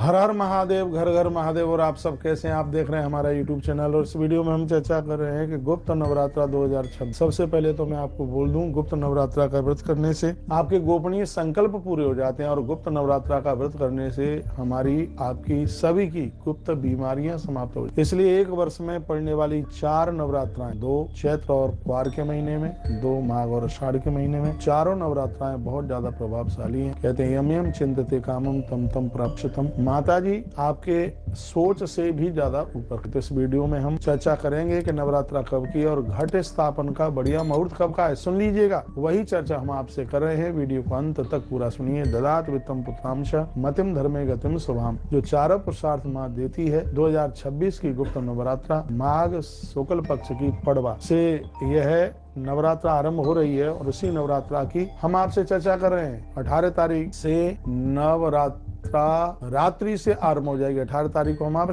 हर हर महादेव, घर घर महादेव। और आप सब कैसे हैं? आप देख रहे हैं हमारा यूट्यूब चैनल और इस वीडियो में हम चर्चा कर रहे हैं कि गुप्त नवरात्रा 2026। सबसे पहले तो मैं आपको बोल दूं, गुप्त नवरात्रा का व्रत करने से आपके गोपनीय संकल्प पूरे हो जाते हैं और गुप्त नवरात्रा का व्रत करने से हमारी आपकी सभी की गुप्त बीमारियां समाप्त हो जाती। इसलिए एक वर्ष में पड़ने वाली 4 नवरात्राएं, 2 चैत्र और क्वार के महीने में, 2 माघ और आषाढ़ के महीने में, चारों नवरात्राएं बहुत ज्यादा प्रभावशाली हैं। कहते हैं यम यम चिंतते कामम तम तम प्राप्स्यतम। माता जी आपके सोच से भी ज्यादा ऊपर। तो इस वीडियो में हम चर्चा करेंगे कि नवरात्रा कब की और घट स्थापन का बढ़िया मुहूर्त कब का है। सुन लीजिएगा, वही चर्चा हम आपसे कर रहे हैं। वीडियो को अंत तक पूरा सुनिए। ददात वित्तम पुत्रांश मतिम धर्मे गतिम शुभाम, जो चारों पुरुषार्थ माँ देती है। 2026 की गुप्त नवरात्रा माघ शुक्ल पक्ष की पड़वा से यह नवरात्रा आरंभ हो रही है और उसी नवरात्रा की हम आपसे चर्चा कर रहे हैं। 18 तारीख से नवरात्रा रात्रि से आरंभ हो जाएगी। 18 तारीख को हम आप,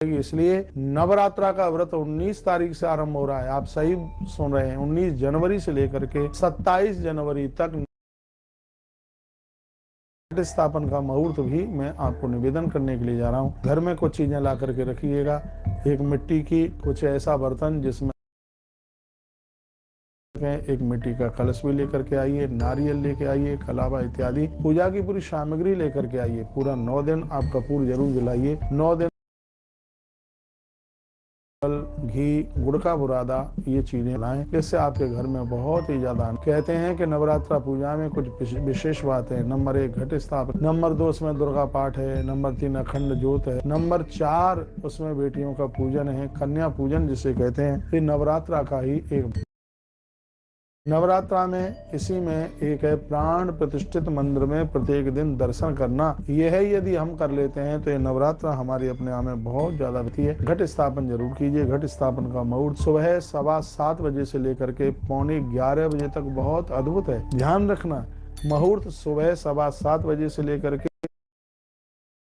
इसलिए नवरात्रा का व्रत 19 तारीख से आरंभ हो रहा है। आप सही सुन रहे हैं, 19 जनवरी से लेकर के 27 जनवरी तक घट स्थापन का मुहूर्त भी मैं आपको निवेदन करने के लिए जा रहा हूँ। घर में कुछ चीजें ला करके रखिएगा। एक मिट्टी की कुछ ऐसा बर्तन जिसमें एक मिट्टी का कलश भी लेकर के आइए, नारियल लेके आइए, कलावा इत्यादि पूजा की पूरी सामग्री लेकर के आइए। पूरा 9 दिन आप कपूर जरूर जलाइए। 9 दिन घी, गुड़ का बुरादा, ये चीजें लाएं। इससे आपके घर में बहुत ही ज्यादा। कहते हैं कि नवरात्रा पूजा में कुछ विशेष बातें। नंबर 1 घट स्थापन, नंबर 2 उसमें दुर्गा पाठ है, नंबर 3 अखंड ज्योत है, नंबर 4 उसमें बेटियों का पूजन है, कन्या पूजन जिसे कहते हैं। ये नवरात्रा का ही एक नवरात्रा में इसी में एक है प्राण प्रतिष्ठित मंदिर में प्रत्येक दिन दर्शन करना। यह है यदि हम कर लेते हैं तो ये नवरात्रा हमारी अपने आप में बहुत ज्यादा होती है। घट स्थापन जरूर कीजिए। घट स्थापन का मुहूर्त सुबह 7:15 बजे से लेकर के 11:45 बजे तक बहुत अद्भुत है। ध्यान रखना, मुहूर्त सुबह 7:15 बजे से लेकर के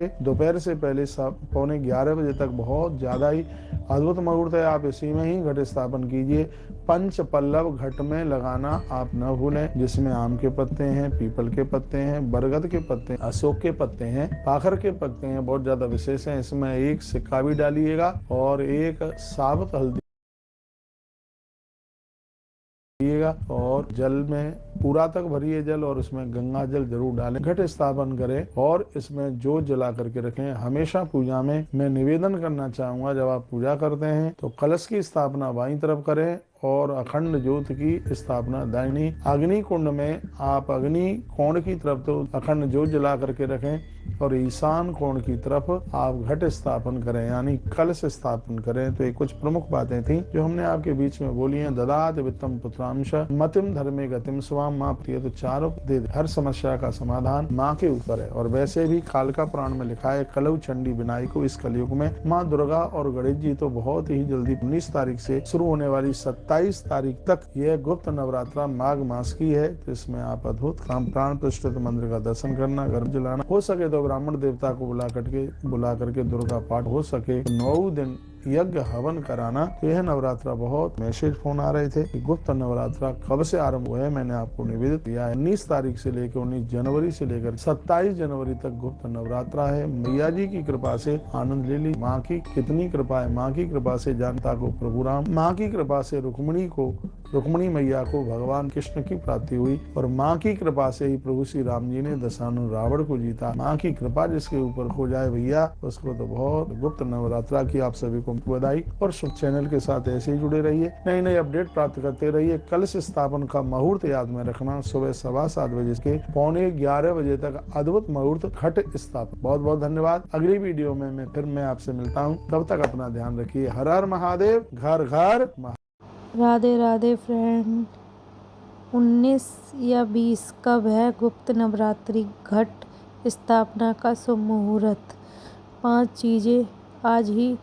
दोपहर से पहले 11:45 बजे तक बहुत ज्यादा ही अद्भुत मुहूर्त है। आप इसी में ही घट स्थापन कीजिए। पंच पल्लव घट में लगाना आप न भूलें, जिसमें आम के पत्ते हैं, पीपल के पत्ते हैं, बरगद के पत्ते हैं, अशोक के पत्ते हैं, पाखर के पत्ते हैं, बहुत ज्यादा विशेष है। इसमें एक सिक्का भी डालिएगा और एक साबुत हल्दी और जल में पूरा तक भरिए जल और उसमें गंगा जल जरूर डालें। घट स्थापन करें और इसमें जोत जला करके रखें। हमेशा पूजा में मैं निवेदन करना चाहूंगा, जब आप पूजा करते हैं तो कलश की स्थापना बाईं तरफ करें और अखंड ज्योत की स्थापना दाहिनी। अग्नि कुंड में आप अग्नि कोण की तरफ तो अखंड ज्योत जला करके रखें और ईशान कोण की तरफ आप घट स्थापन करें, यानी कलश स्थापन करें। तो ये कुछ प्रमुख बातें थी जो हमने आपके बीच में बोली हैं। ददात वित्तम पुत्रांश मतिम धर्मे गतिम स्वाम। माँ प्रिय तो चारों दे। हर समस्या का समाधान माँ के ऊपर है। और वैसे भी कालका पुराण में लिखा है, कलौ चंडी बिनाई को। इस कलयुग में माँ दुर्गा और गणेश जी तो बहुत ही जल्दी 19 तारीख से शुरू होने वाली 27 तारीख तक यह गुप्त नवरात्रा माघ मास की है। तो इसमें आप अद्भुत काम प्राण प्रतिष्ठित मंदिर का दर्शन करना, घर जलाना, हो सके तो ब्राह्मण देवता को बुला करके दुर्गा पाठ, हो सके 9 दिन यज्ञ हवन कराना। तो यह नवरात्रा बहुत मैसेज फोन आ रहे थे कि गुप्त नवरात्रा कब से आरंभ हुआ है। मैंने आपको निवेदित किया है 19 तारीख से लेकर 19 जनवरी से लेकर 27 जनवरी तक गुप्त नवरात्रा है। मैया जी की कृपा से आनंद ले ली। माँ की कितनी कृपा है। माँ की कृपा से जानता को प्रभु राम, माँ की कृपा से रुक्मणी मैया को भगवान कृष्ण की प्राप्ति हुई और माँ की कृपा से ही प्रभु श्री राम जी ने दशानन रावण को जीता। माँ की कृपा जिसके ऊपर हो जाए भैया, उसको तो बहुत। गुप्त नवरात्रा की आप सभी को बधाई और चैनल के साथ ऐसे ही जुड़े रहिए, नई नई अपडेट प्राप्त करते रहिए। कलश स्थापन का मुहूर्त याद में रखना, सुबह 7:15 बजे के 11:45 बजे तक अद्भुत मुहूर्त घट स्थापन। बहुत बहुत धन्यवाद। अगली वीडियो में मैं आपसे मिलता हूँ। तब तक अपना ध्यान रखिए। हर हर महादेव, घर घर राधे राधे फ्रेंड। 19 या 20 कब है गुप्त नवरात्रि घट स्थापना का शुभ मुहूर्त? 5 चीज़ें आज ही